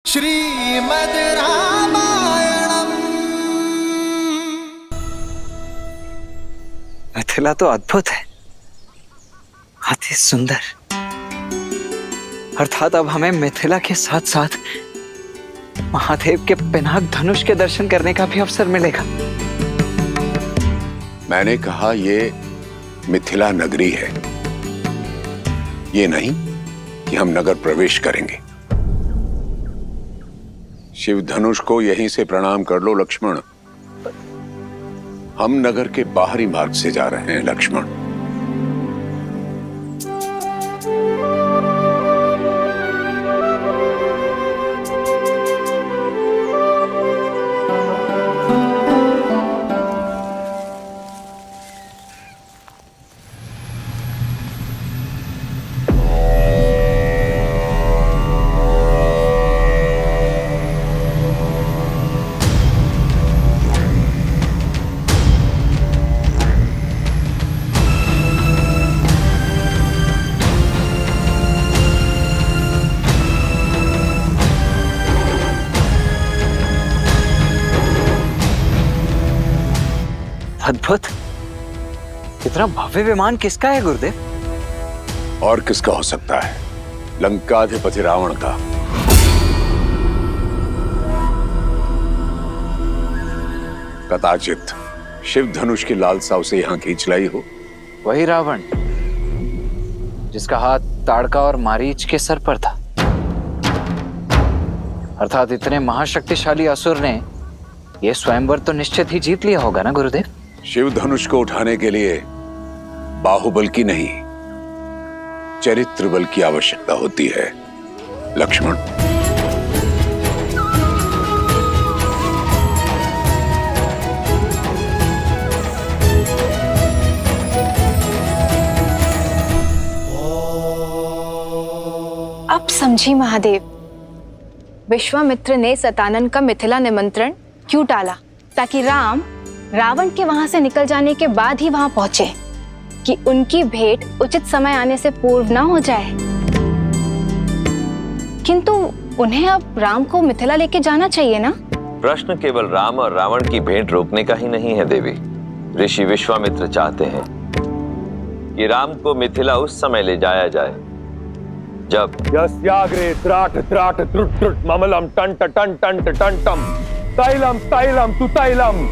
श्रीमद् रामायणम्। मिथिला तो अद्भुत है, अति सुंदर। अर्थात अब हमें मिथिला के साथ साथ महादेव के पिनाक धनुष के दर्शन करने का भी अवसर मिलेगा। मैंने कहा ये मिथिला नगरी है, ये नहीं कि हम नगर प्रवेश करेंगे। शिव धनुष को यहीं से प्रणाम कर लो लक्ष्मण। हम नगर के बाहरी मार्ग से जा रहे हैं लक्ष्मण। अद्भुत। इतना भव्य विमान किसका है गुरुदेव? और किसका हो सकता है? लंकाधिपति रावण का। कदाचित शिव धनुष की लालसा उसे यहां खींच लाई हो। वही रावण जिसका हाथ ताड़का और मारीच के सर पर था। अर्थात इतने महाशक्तिशाली असुर ने यह स्वयंवर तो निश्चित ही जीत लिया होगा ना गुरुदेव? शिव धनुष को उठाने के लिए बाहुबल की नहीं, चरित्र बल की आवश्यकता होती है लक्ष्मण। अब समझी महादेव, विश्वामित्र ने सतानन का मिथिला निमंत्रण क्यों टाला? ताकि राम रावण के वहां से निकल जाने के बाद ही वहां पहुंचे, कि उनकी भेंट उचित समय आने से पूर्व ना हो जाए। किंतु उन्हें अब राम को मिथिला लेके जाना चाहिए ना? प्रश्न केवल राम और रावण की भेंट रोकने का ही नहीं है देवी। ऋषि विश्वामित्र चाहते हैं कि राम को मिथिला उस समय ले जाया जाए जब यस्याग्रे त्राट त्राट त्रुट त्रुट ममलम टंट टंट टंट टंटम तैलम तैलम तु तैलम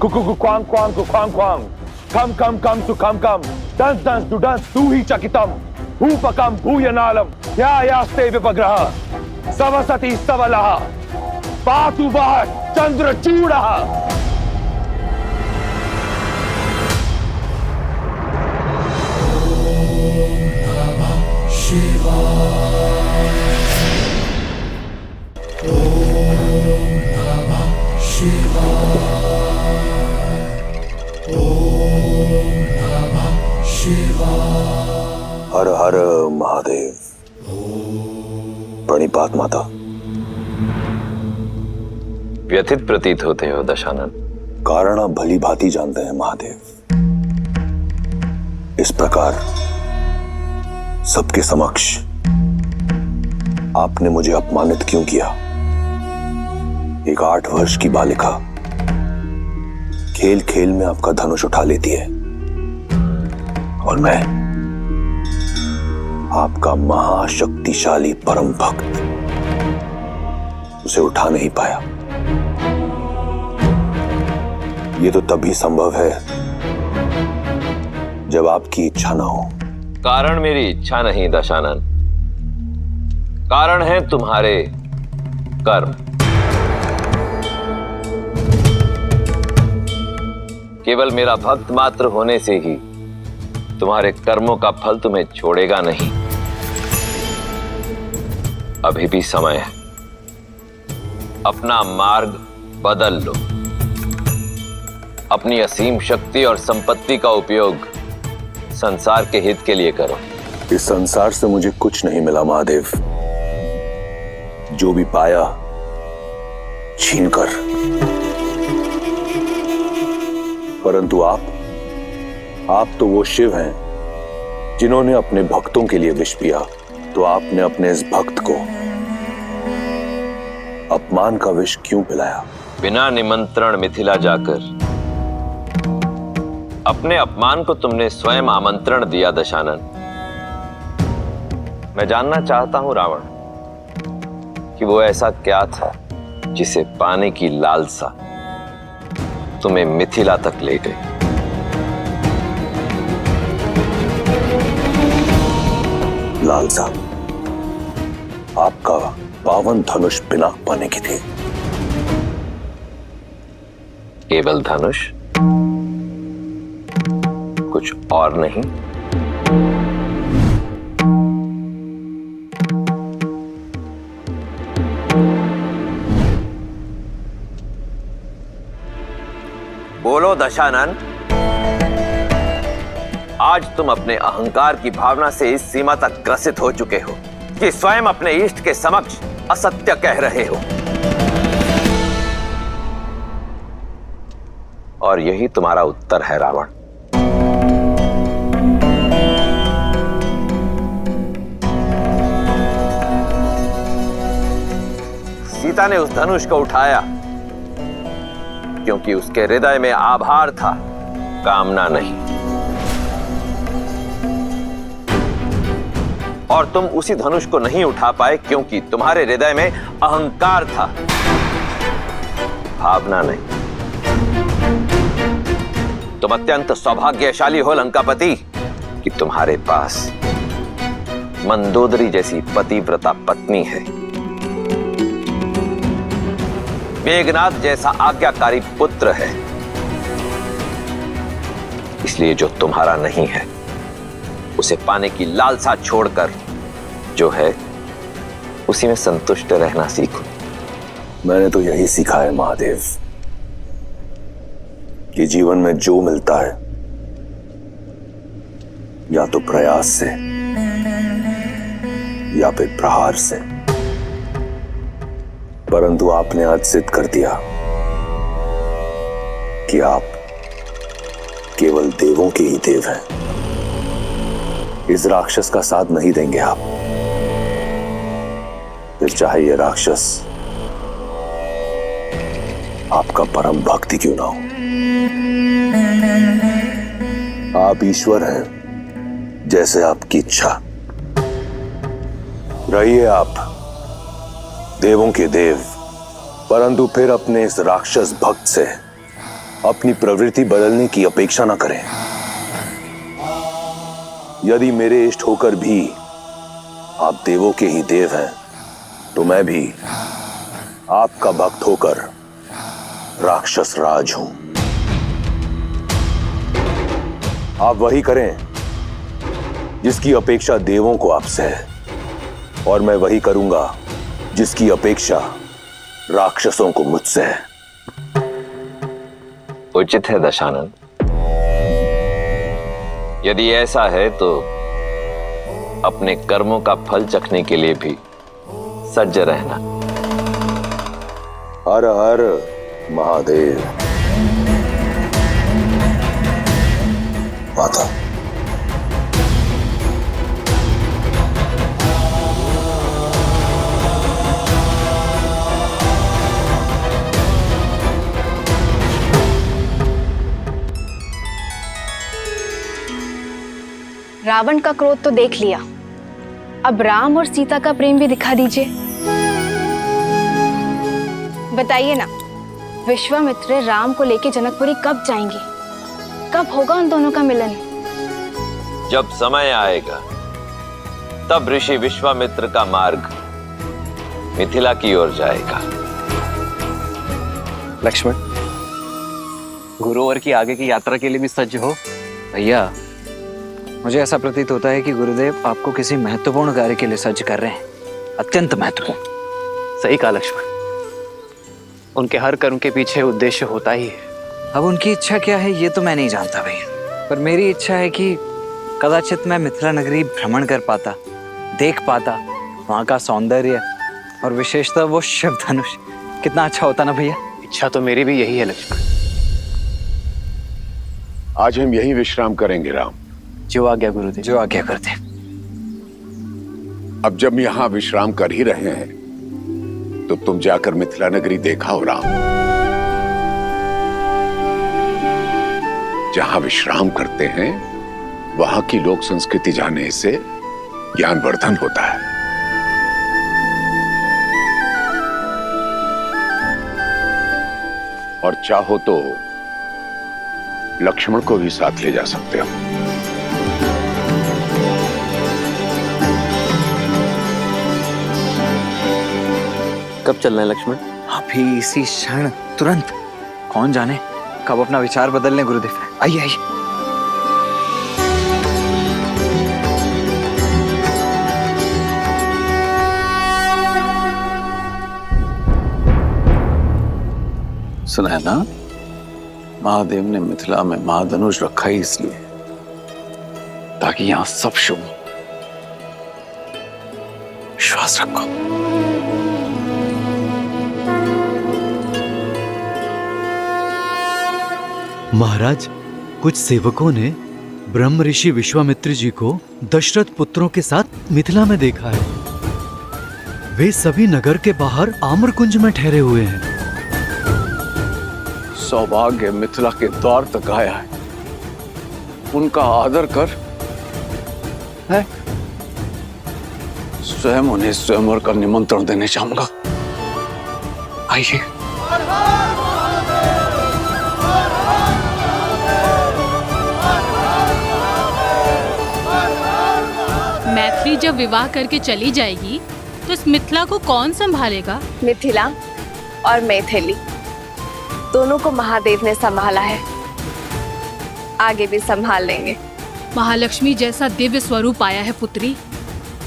Kuku Quang Quang Quang Quang कम कम कम तु कम कम दंस दंस दु दंस तु ही चकितम भूपकम भूयनालम या यास्ते विपग्रह सवसति सवलः पातु वः चंद्रचूडः। हर हर महादेव। प्रणिपात माता। व्यथित प्रतीत होते हो दशानन। कारण आप भली भांति जानते हैं महादेव। इस प्रकार सबके समक्ष आपने मुझे अपमानित क्यों किया? एक 8 वर्ष की बालिका खेल खेल में आपका धनुष उठा लेती है और मैं आपका महाशक्तिशाली परम भक्त उसे उठा नहीं पाया। ये तो तभी संभव है जब आपकी इच्छा ना हो। कारण मेरी इच्छा नहीं दशानन, कारण है तुम्हारे कर्म। केवल मेरा भक्त मात्र होने से ही तुम्हारे कर्मों का फल तुम्हें छोड़ेगा नहीं। अभी भी समय है, अपना मार्ग बदल लो। अपनी असीम शक्ति और संपत्ति का उपयोग संसार के हित के लिए करो। इस संसार से मुझे कुछ नहीं मिला महादेव। जो भी पाया छीनकर। परंतु आप तो वो शिव हैं जिन्होंने अपने भक्तों के लिए विष पिया। तो आपने अपने इस भक्त को अपमान का विष क्यों पिलाया? बिना निमंत्रण मिथिला जाकर अपने अपमान को तुमने स्वयं आमंत्रण दिया दशानन। मैं जानना चाहता हूं रावण कि वो ऐसा क्या था जिसे पाने की लालसा तुम्हें मिथिला तक ले गई। लालसा आपका पावन धनुष पिनाक पाने की थी। केवल धनुष, कुछ और नहीं? बोलो दशानन, आज तुम अपने अहंकार की भावना से इस सीमा तक ग्रसित हो चुके हो कि स्वयं अपने इष्ट के समक्ष असत्य कह रहे हो, और यही तुम्हारा उत्तर है रावण। सीता ने उस धनुष को उठाया क्योंकि उसके हृदय में आभार था, कामना नहीं। और तुम उसी धनुष को नहीं उठा पाए क्योंकि तुम्हारे हृदय में अहंकार था, भावना नहीं। तुम अत्यंत सौभाग्यशाली हो लंकापति कि तुम्हारे पास मंदोदरी जैसी पतिव्रता पत्नी है, मेघनाद जैसा आज्ञाकारी पुत्र है। इसलिए जो तुम्हारा नहीं है उसे पाने की लालसा छोड़कर जो है उसी में संतुष्ट रहना सीखो। मैंने तो यही सीखा है महादेव कि जीवन में जो मिलता है या तो प्रयास से या फिर प्रहार से, परंतु आपने आज सिद्ध कर दिया कि आप केवल देवों के ही देव हैं। इस राक्षस का साथ नहीं देंगे आप, फिर चाहे ये राक्षस आपका परम भक्ति क्यों ना हो। आप ईश्वर हैं, जैसे आपकी इच्छा। रहिए आप देवों के देव, परंतु फिर अपने इस राक्षस भक्त से अपनी प्रवृत्ति बदलने की अपेक्षा ना करें। यदि मेरे इष्ट होकर भी आप देवों के ही देव हैं, तो मैं भी आपका भक्त होकर राक्षस राज हूं। आप वही करें जिसकी अपेक्षा देवों को आपसे है, और मैं वही करूंगा जिसकी अपेक्षा राक्षसों को मुझसे है। उचित है दशानन। यदि ऐसा है तो अपने कर्मों का फल चखने के लिए भी सज्ज रहना। हर हर महादेव। माता, रावण का क्रोध तो देख लिया, अब राम और सीता का प्रेम भी दिखा दीजिए। बताइए ना, विश्वामित्र राम को लेके जनकपुरी कब जाएंगे? कब होगा उन दोनों का मिलन? जब समय आएगा तब ऋषि विश्वामित्र का मार्ग मिथिला की ओर जाएगा। लक्ष्मण, गुरुवर की आगे की यात्रा के लिए भी सज्ज हो। भैया, मुझे ऐसा प्रतीत होता है कि गुरुदेव आपको किसी महत्वपूर्ण कार्य के लिए सज्ज कर रहे हैं, अत्यंत महत्वपूर्ण। सही कहा लक्ष्मण, उनके हर कर्म के पीछे उद्देश्य होता ही है। अब उनकी इच्छा क्या है ये तो मैं नहीं जानता भैया, पर मेरी इच्छा है कि कदाचित मैं मिथिला नगरी भ्रमण कर पाता, देख पाता वहाँ का सौंदर्य और विशेषतः वो शिव धनुष। कितना अच्छा होता ना भैया। इच्छा तो मेरी भी यही है लक्ष्मण। आज हम यहीं विश्राम करेंगे राम। जो आज्ञा गुरुदेव। जो आज्ञा करते। अब जब यहां विश्राम कर ही रहे हैं तो तुम जाकर मिथिला नगरी देखा हो राम। जहां विश्राम करते हैं वहां की लोक संस्कृति जानने से ज्ञानवर्धन होता है। और चाहो तो लक्ष्मण को भी साथ ले जा सकते हो। कब चलना है लक्ष्मण? अभी इसी क्षण, तुरंत। कौन जाने कब अपना विचार बदल लें गुरुदेव। आइए आइए। सुना है ना, महादेव ने मिथिला में महाधनुष रखा ही इसलिए ताकि यहां सब शुभ हो। विश्वास रखो। महाराज, कुछ सेवकों ने ब्रह्म ऋषि विश्वामित्र जी को दशरथ पुत्रों के साथ मिथिला में देखा है। वे सभी नगर के बाहर आम्रकुंज में ठहरे हुए हैं। सौभाग्य मिथिला के द्वार तक आया है, उनका आदर कर। है स्वयं उन्हें स्वयंवर का निमंत्रण देने चाहूंगा। आइए। मैथिली जब विवाह करके चली जाएगी तो इस मिथिला को कौन संभालेगा? मिथिला और मैथिली दोनों को महादेव ने संभाला है, आगे भी संभाल लेंगे। महालक्ष्मी जैसा दिव्य स्वरूप आया है पुत्री।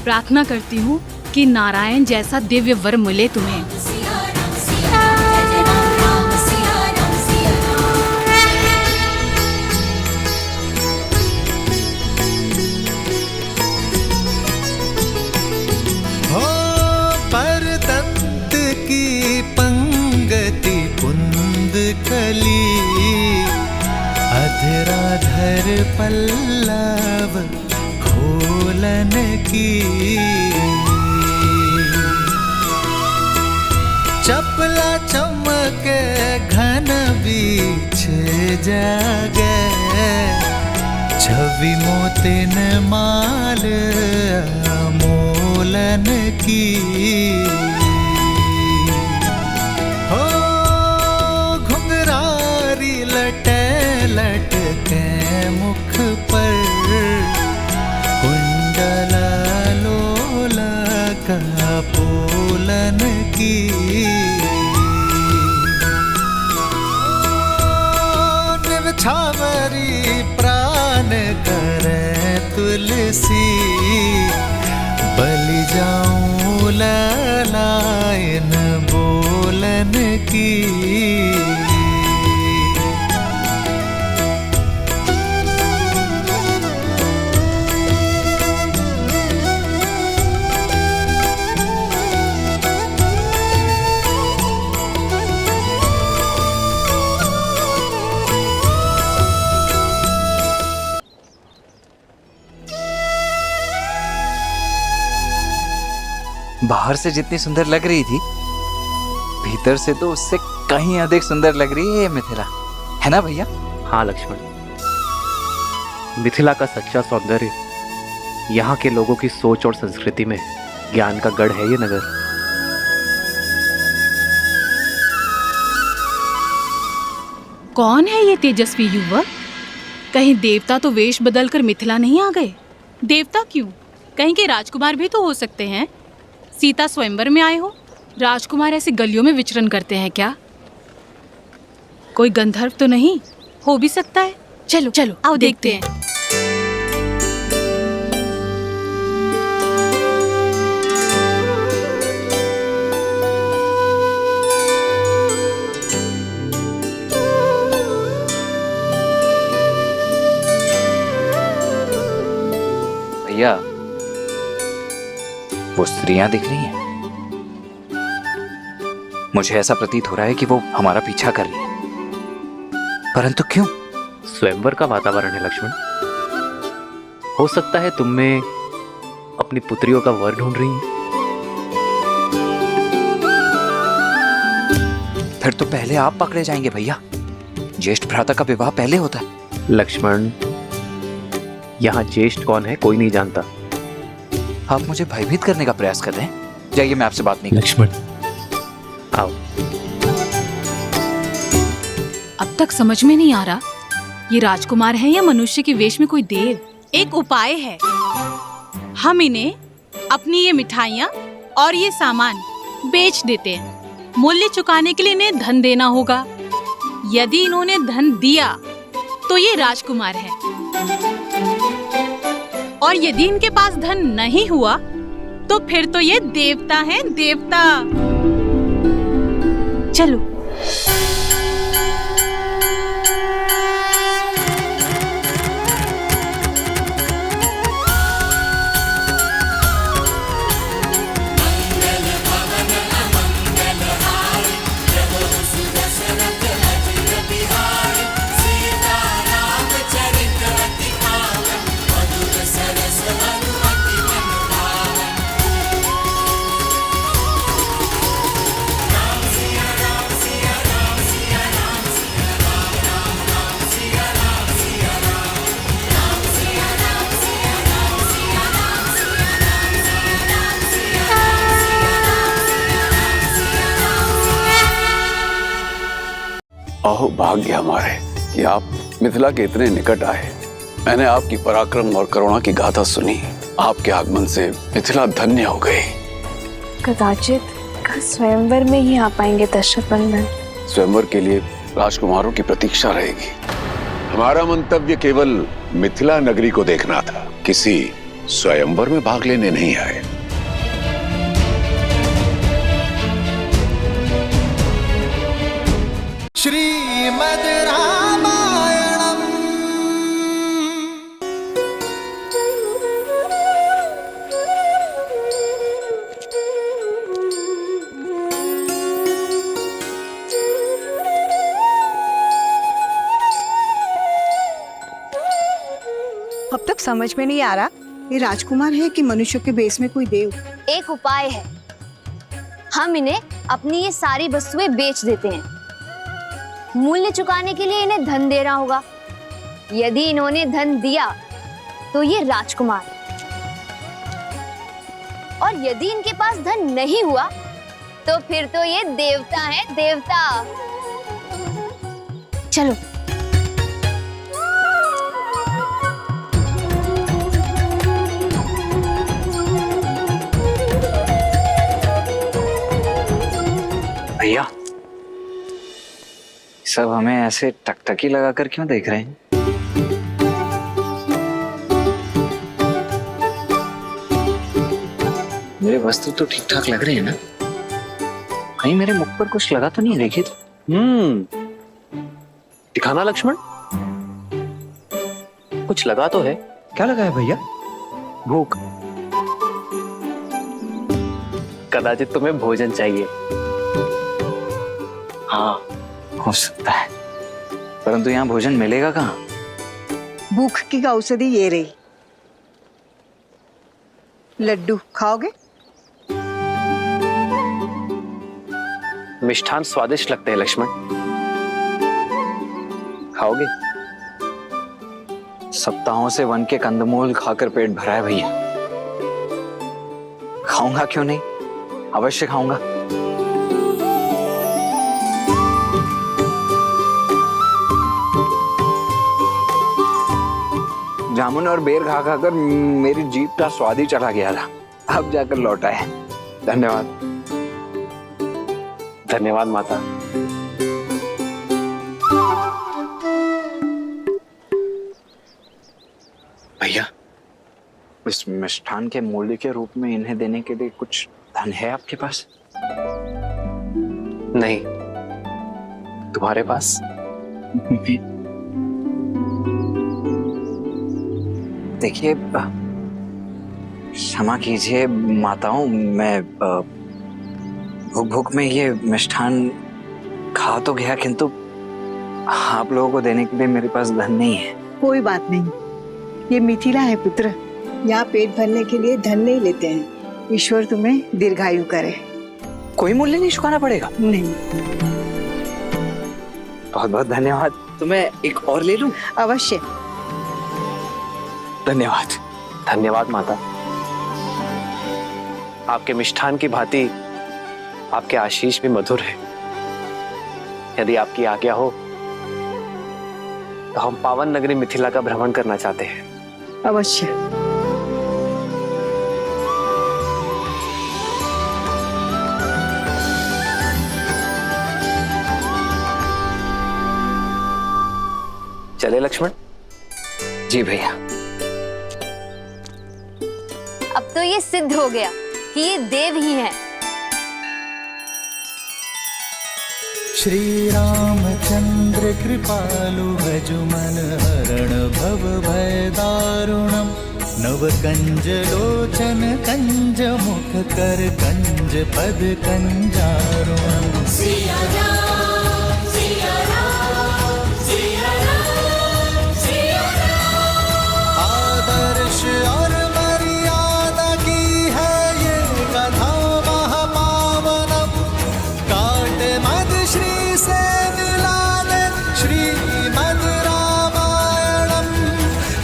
प्रार्थना करती हूँ कि नारायण जैसा दिव्य वर मिले तुम्हें। हो परतंत की पंगति पुंद कली, अधराधर पल्लव खोलन की, चपला चमके घन बीच जागे, छवि मोतिन माल मोलन की। हो घुंघरारी लटे लटके मुख पर, कुंडल लोला का पोलन की। निर्छावरी प्राण करे तुलसी, बलि जाऊं ललायन बोलन की। बाहर से जितनी सुंदर लग रही थी, भीतर से तो उससे कहीं अधिक सुंदर लग रही है ये मिथिला, है ना भैया? हाँ लक्ष्मण, मिथिला का सच्चा सौंदर्य यहाँ के लोगों की सोच और संस्कृति में ज्ञान का गढ़ है ये नगर। कौन है ये तेजस्वी युवक? कहीं देवता तो वेश बदलकर मिथिला नहीं आ गए? देवता क्यों, कहीं के राजकुमार भी तो हो सकते हैं। सीता स्वयंवर में आए हो, राजकुमार ऐसे गलियों में विचरण करते हैं क्या? कोई गंधर्व तो नहीं हो भी सकता है। चलो चलो आओ देखते हैं। भैया, वो स्त्रियां दिख रही हैं। मुझे ऐसा प्रतीत हो रहा है कि वो हमारा पीछा कर रही है, परंतु क्यों? स्वयंवर का वातावरण है लक्ष्मण। हो सकता है तुम में अपनी पुत्रियों का वर ढूंढ रही हैं। फिर तो पहले आप पकड़े जाएंगे भैया। ज्येष्ठ भ्राता का विवाह पहले होता है। लक्ष्मण, यहाँ ज्येष्ठ कौन है कोई नहीं जानता। आप मुझे भयभीत करने का प्रयास कर रहे हैं। जाइए, मैं आपसे बात नहीं लक्ष्मण, आओ। अब तक समझ में नहीं आ रहा ये राजकुमार है या मनुष्य के वेश में कोई देव। एक उपाय है, हम इन्हें अपनी ये मिठाइयाँ और ये सामान बेच देते हैं। मूल्य चुकाने के लिए इन्हें धन देना होगा। यदि इन्होंने धन दिया तो ये राजकुमार है, और यदि इनके पास धन नहीं हुआ तो फिर तो ये देवता है, देवता। चलो। अहो भाग्य हमारे कि आप मिथिला के इतने निकट आए। मैंने आपकी पराक्रम और करुणा की गाथा सुनी। आपके आगमन से मिथिला धन्य हो गई। कदाचित कल स्वयंवर में ही आ पाएंगे दशरथ नंदन। स्वयंवर के लिए राजकुमारों की प्रतीक्षा रहेगी। हमारा मंतव्य केवल मिथिला नगरी को देखना था, किसी स्वयंवर में भाग लेने नहीं आए। श्रीमद् रामायणम्। अब तक समझ में नहीं आ रहा ये राजकुमार है कि मनुष्य के बेस में कोई देव। एक उपाय है, हम इन्हें अपनी ये सारी वस्तुएं बेच देते हैं। मूल्य चुकाने के लिए इन्हें धन देना होगा। यदि इन्होंने धन दिया तो ये राजकुमार, और यदि इनके पास धन नहीं हुआ तो फिर तो ये देवता है, देवता। चलो। भैया, सब हमें ऐसे टकटकी लगाकर क्यों देख रहे हैं? मेरे वस्त्र तो ठीक ठाक लग रहे हैं ना? कहीं मेरे मुख पर कुछ लगा तो नहीं? देखिए तो। दिखाना लक्ष्मण, कुछ लगा तो है। क्या लगा है भैया? भूख। कदाचित तुम्हें भोजन चाहिए। हाँ, हो सकता है, परंतु यहाँ भोजन मिलेगा कहाँ? भूख की औषधि ये रही। लड्डू खाओगे? मिष्ठान स्वादिष्ट लगते हैं लक्ष्मण, खाओगे? सप्ताहों से वन के कंदमूल खाकर पेट भरा है भैया। खाऊंगा क्यों नहीं, अवश्य खाऊंगा। जामुन और बेर खा खाकर मेरी जीभ का स्वाद ही चला गया था, अब जाकर लौटा है। धन्यवाद। धन्यवाद माता। भैया, इस मिष्ठान के मूल्य के रूप में इन्हें देने के लिए कुछ धन है आपके पास? नहीं। तुम्हारे पास? देखिए, क्षमा कीजिए माताओं, मैं भूख भूख में ये मिष्ठान खा तो गया, किंतु आप लोगों को देने के लिए मेरे पास धन नहीं है। कोई बात नहीं, ये मिथिला है पुत्र, यहाँ पेट भरने के लिए धन नहीं लेते हैं। ईश्वर तुम्हें दीर्घायु करे। कोई मूल्य नहीं चुकाना पड़ेगा? नहीं। बहुत बहुत धन्यवाद। तो मैं एक और ले लूं? अवश्य। धन्यवाद। धन्यवाद माता। आपके मिष्ठान की भांति आपके आशीष भी मधुर है। यदि आपकी आज्ञा हो तो हम पावन नगरी मिथिला का भ्रमण करना चाहते हैं। अवश्य। चले लक्ष्मण? जी भैया। अब तो ये सिद्ध हो गया कि ये देव ही हैं। श्री रामचंद्र कृपालु भजु मन हरण भव भय दारुणम नव कंज लोचन कंज मुख कर कंज पद कंजारुणम। आदर्श और मर्यादा की है ये कथा महापावनम काट मद श्री से मिला दे श्रीमद् रामायणम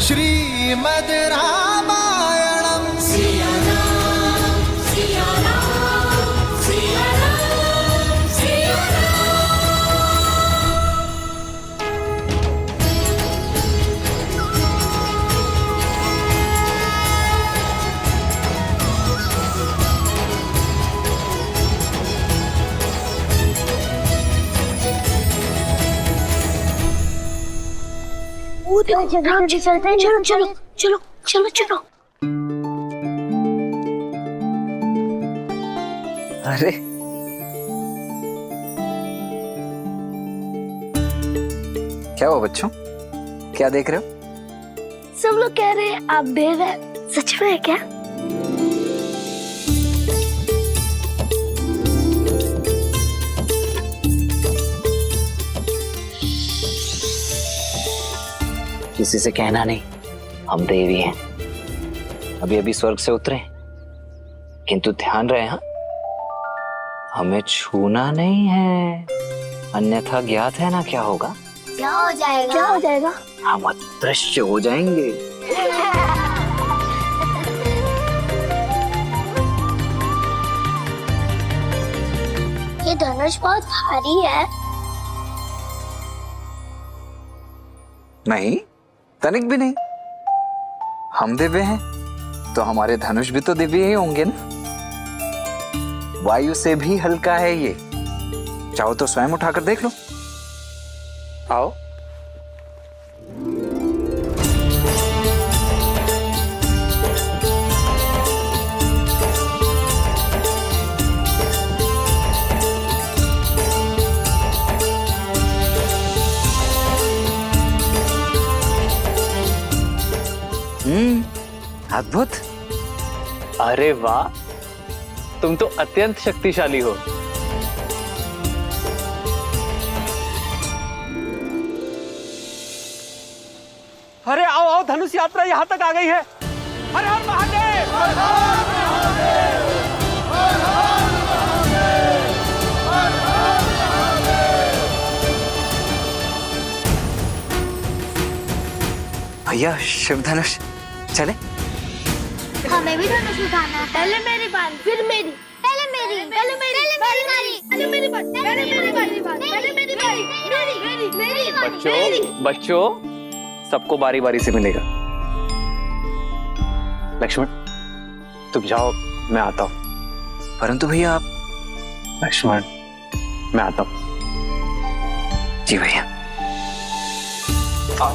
श्रीमद् रामायणम। राम जी चलते हैं। चलो चलो चलो चलो चलो। अरे क्या हुआ बच्चों, क्या देख रहे हो? सब लोग कह रहे हैं आप देव हैं, सच में है क्या? किसी से कहना नहीं, हम देवी हैं। अभी अभी स्वर्ग से उतरे, किंतु ध्यान रहे हाँ, हमें छूना नहीं है, अन्यथा ज्ञात है ना क्या होगा? क्या हो जाएगा? क्या हो जाएगा? हम अदृश्य हो जाएंगे। ये धनुष बहुत भारी है। नहीं, तनिक भी नहीं। हम दिव्य हैं तो हमारे धनुष भी तो दिव्य ही होंगे ना। वायु से भी हल्का है ये, चाहो तो स्वयं उठाकर देख लो। आओ। अद्भुत। अरे वाह, तुम तो अत्यंत शक्तिशाली हो। अरे आओ आओ, धनुष यात्रा यहाँ तक आ गई है। हर हर महादेव, हर हर महादेव, हर हर महादेव, हर हर महादेव। भैया शिव धनुष चले। हमें भी धनुष उठाना है। पहले मेरी बारी, फिर मेरी, पहले मेरी, पहले मेरी, पहले मेरी, पहले मेरी बारी, पहले मेरी बारी, पहले मेरी बारी, मेरी बारी। बच्चों सबको बारी बारी से मिलेगा। लक्ष्मण तुम जाओ, मैं आता हूं। परंतु भैया आप। लक्ष्मण मैं आता हूं। जी भैया। आओ।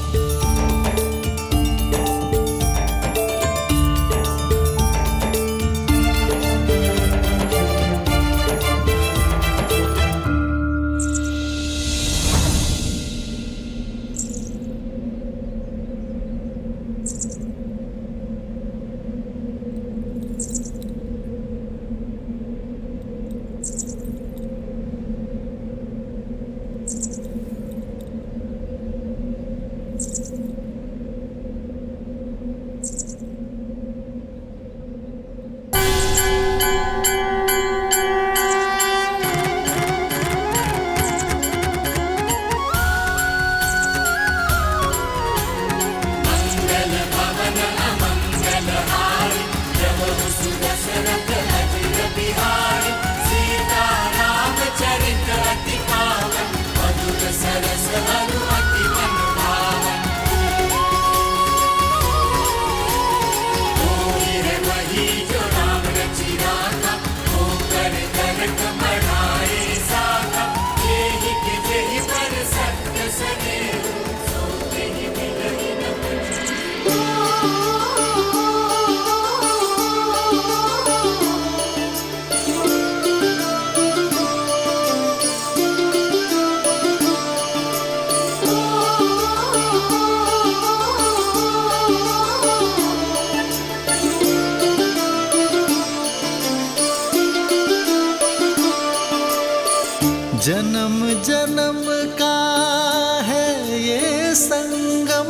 जन्म जन्म का है ये संगम,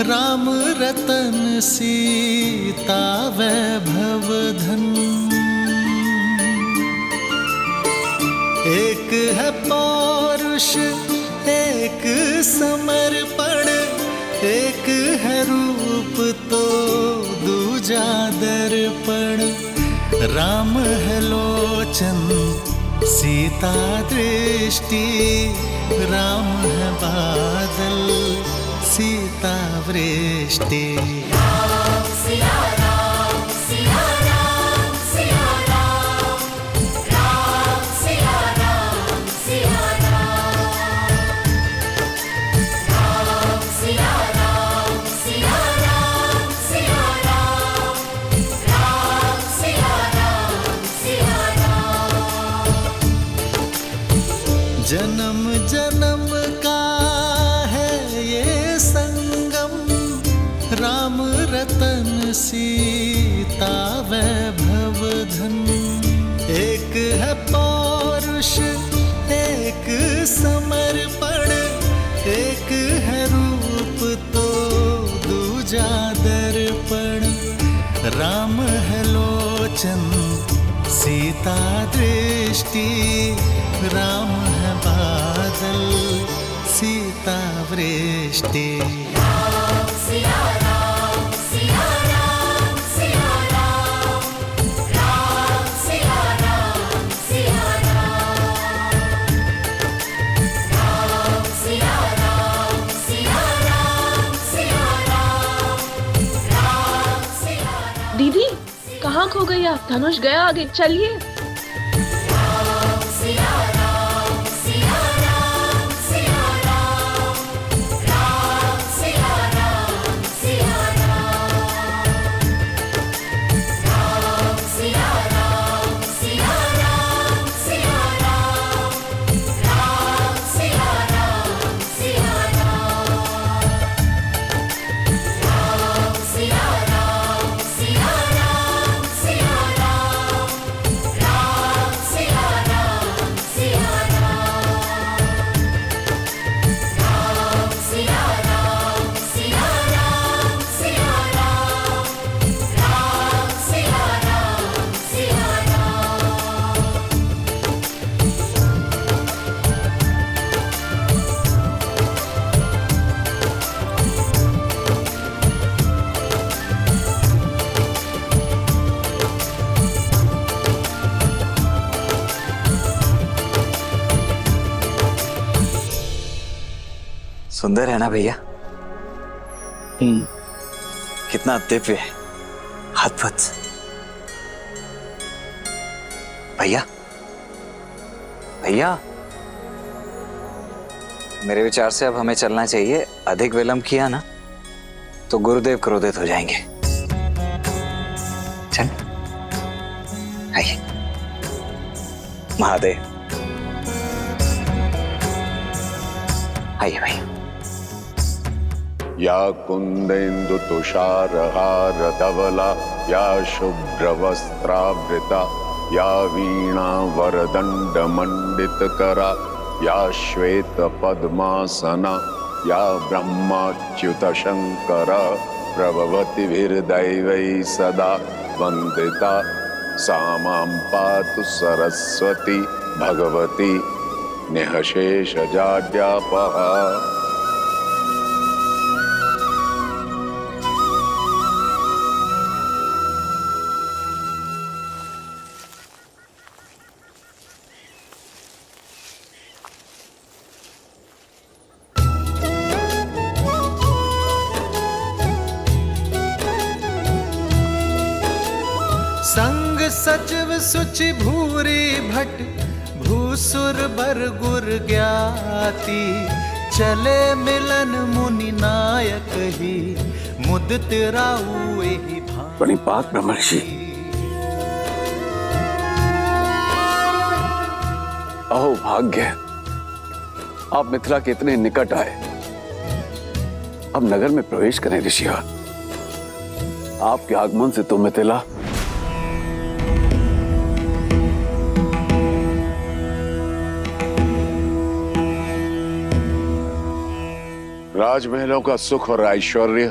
राम रतन सीता वैभव धन। एक है पौरुष एक समर्पण, एक है रूप तो दूजा दर्पण। राम है लोचन सीता दृष्टि, राम है बादल सीता वृष्टि। जन्म जन्म का है ये संगम, राम रतन सीता वैभव धन। एक है पौरुष एक समर्पण, एक है रूप तो दूजा दर्पण। राम है लोचन सीता दृष्टि, राम है बादल सीता वृष्टि। दीदी कहाँ खो गई आप? धनुष गया आगे, चलिए। सुंदर है ना भैया? कितना दिव्य है, अद्भुत। भैया भैया, मेरे विचार से अब हमें चलना चाहिए। अधिक विलंब किया ना तो गुरुदेव क्रोधित हो जाएंगे। चल आइए। महादेव आइए भैया। या कुंदेन्दु तुषारहार धवला, या शुभ्रवस्त्रावृता, या वीणा वरदंड मंडितकरा, या श्वेत पद्मासना, या ब्रह्माच्युत शंकर प्रभवतिभिर्दैवै सदा वंदिता। सा मां पातु सरस्वती भगवती निःशेषजाड्यापहा। संग सचिव सुचि भूरी भट, भूसुर बर गुर ज्ञाति। चले मिलन मुनि नायक ही, मुदित राउ एहि भांति। प्रणिपात ब्रह्मर्षि। अहो भाग्य, आप मिथिला के इतने निकट आए। अब नगर में प्रवेश करें ऋषिया। आपके आगमन से तो मिथिला राजमहलों का सुख और ऐश्वर्य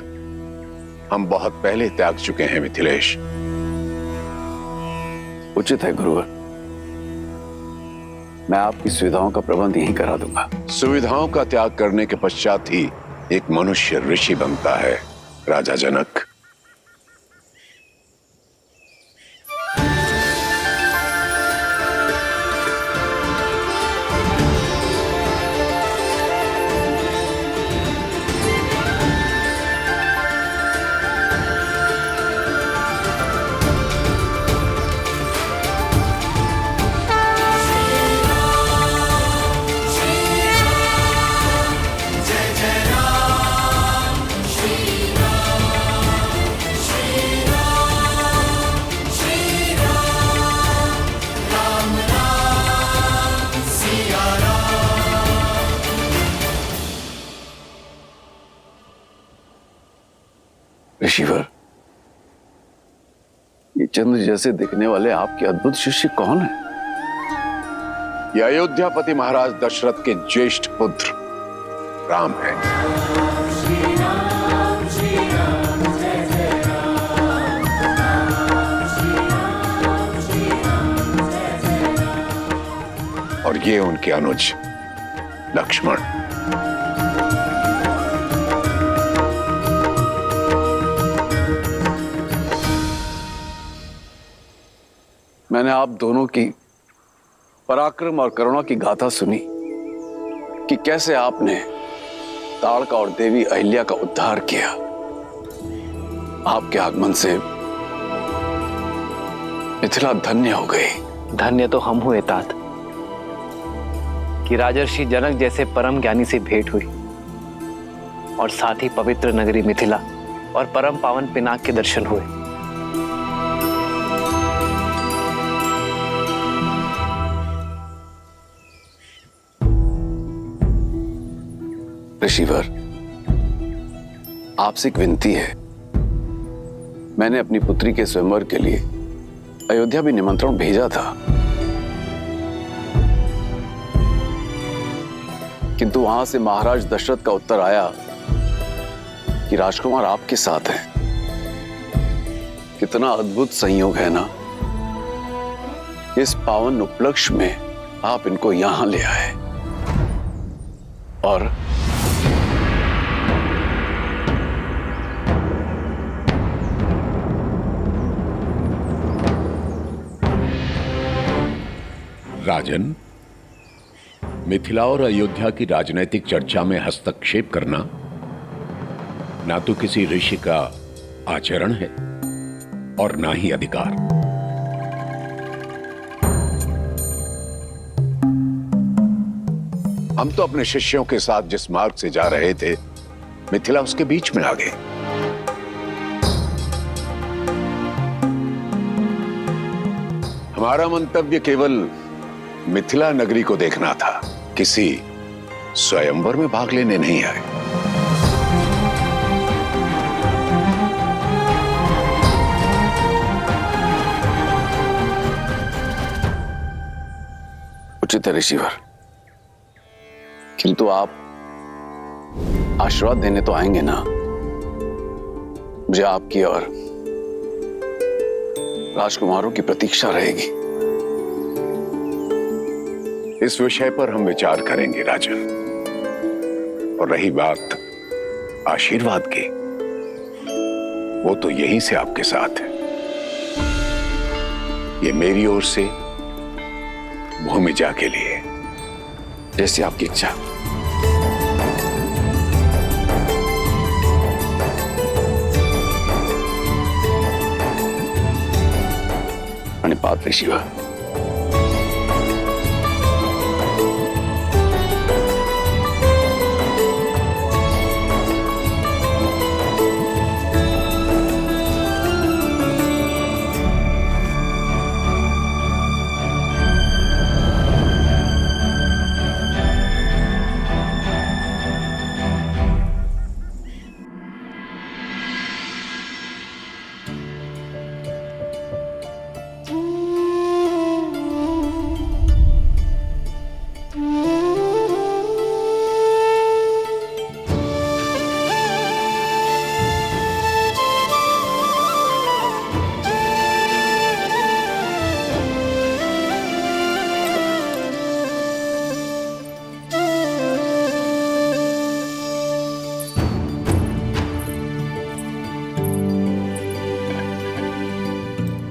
हम बहुत पहले त्याग चुके हैं मिथिलेश। उचित है गुरुवर, मैं आपकी सुविधाओं का प्रबंध यहीं करा दूंगा। सुविधाओं का त्याग करने के पश्चात ही एक मनुष्य ऋषि बनता है राजा जनक। ऋषिवर, ये चंद्र जैसे दिखने वाले आपके अद्भुत शिष्य कौन है? ये अयोध्यापति महाराज दशरथ के ज्येष्ठ पुत्र राम है। और ये उनके अनुज लक्ष्मण। मैंने आप दोनों की पराक्रम और करुणा की गाथा सुनी कि कैसे आपने ताड़का और देवी अहिल्या का उद्धार किया। आपके आगमन से मिथिला धन्य हो गई। धन्य तो हम हुए तात कि राजर्षि जनक जैसे परम ज्ञानी से भेंट हुई और साथ ही पवित्र नगरी मिथिला और परम पावन पिनाक के दर्शन हुए। ऋषिवर, आपसे एक विनती है। मैंने अपनी पुत्री के स्वयंवर के लिए अयोध्या भी निमंत्रण भेजा था, किंतु वहां से महाराज दशरथ का उत्तर आया कि राजकुमार आपके साथ हैं। कितना अद्भुत संयोग है ना, इस पावन उपलक्ष्य में आप इनको यहां ले आए। और राजन, मिथिला और अयोध्या की राजनीतिक चर्चा में हस्तक्षेप करना ना तो किसी ऋषि का आचरण है और ना ही अधिकार। हम तो अपने शिष्यों के साथ जिस मार्ग से जा रहे थे, मिथिला उसके बीच में आ गए। हमारा मंतव्य केवल मिथिला नगरी को देखना था, किसी स्वयंवर में भाग लेने नहीं आए। उचित है ऋषिवर, किंतु आप आशीर्वाद देने तो आएंगे ना। मुझे आपकी और राजकुमारों की प्रतीक्षा रहेगी। इस विषय पर हम विचार करेंगे राजन। और रही बात आशीर्वाद की, वो तो यहीं से आपके साथ है। ये मेरी ओर से भूमिजा के लिए। जैसी आपकी इच्छा। पात्र शिवा।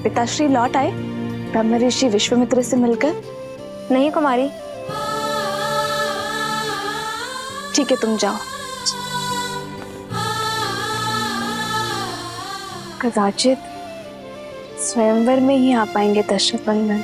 पिताश्री लौट आए ब्रह्म ऋषि विश्वामित्र से मिलकर? नहीं कुमारी। ठीक है, तुम जाओ। कदाचित स्वयंवर में ही आ पाएंगे दशरथ नंदन।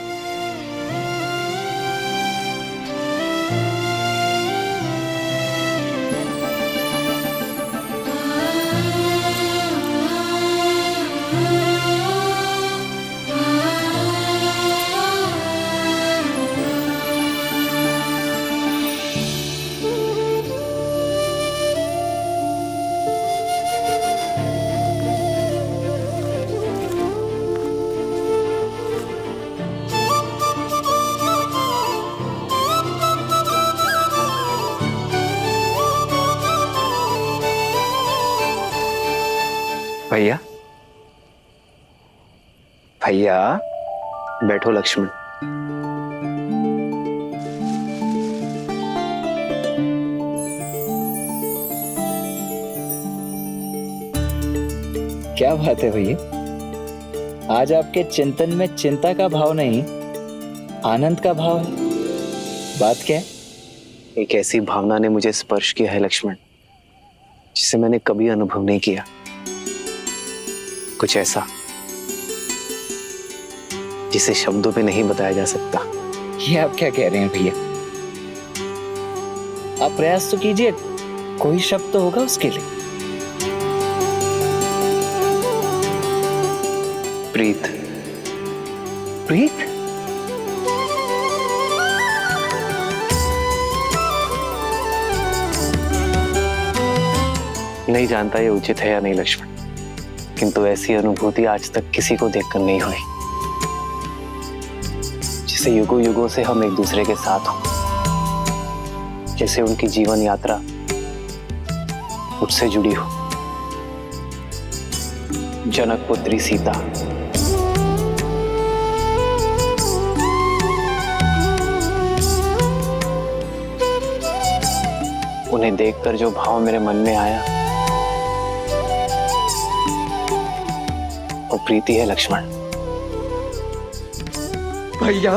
भैया, भैया बैठो लक्ष्मण। क्या बात है भैया, आज आपके चिंतन में चिंता का भाव नहीं, आनंद का भाव है। बात क्या है? एक ऐसी भावना ने मुझे स्पर्श किया है लक्ष्मण, जिसे मैंने कभी अनुभव नहीं किया। कुछ ऐसा जिसे शब्दों पे नहीं बताया जा सकता। ये आप क्या कह रहे हैं भैया? आप प्रयास तो कीजिए, कोई शब्द तो होगा उसके लिए। प्रीत। प्रीत? नहीं जानता ये उचित है या नहीं लक्ष्मण, किंतु ऐसी अनुभूति आज तक किसी को देखकर नहीं हुई, जिसे युगों युगों से हम एक दूसरे के साथ हो, जैसे उनकी जीवन यात्रा मुझसे जुड़ी हो। जनक पुत्री सीता, उन्हें देखकर जो भाव मेरे मन में आया वो प्रीति है लक्ष्मण। भैया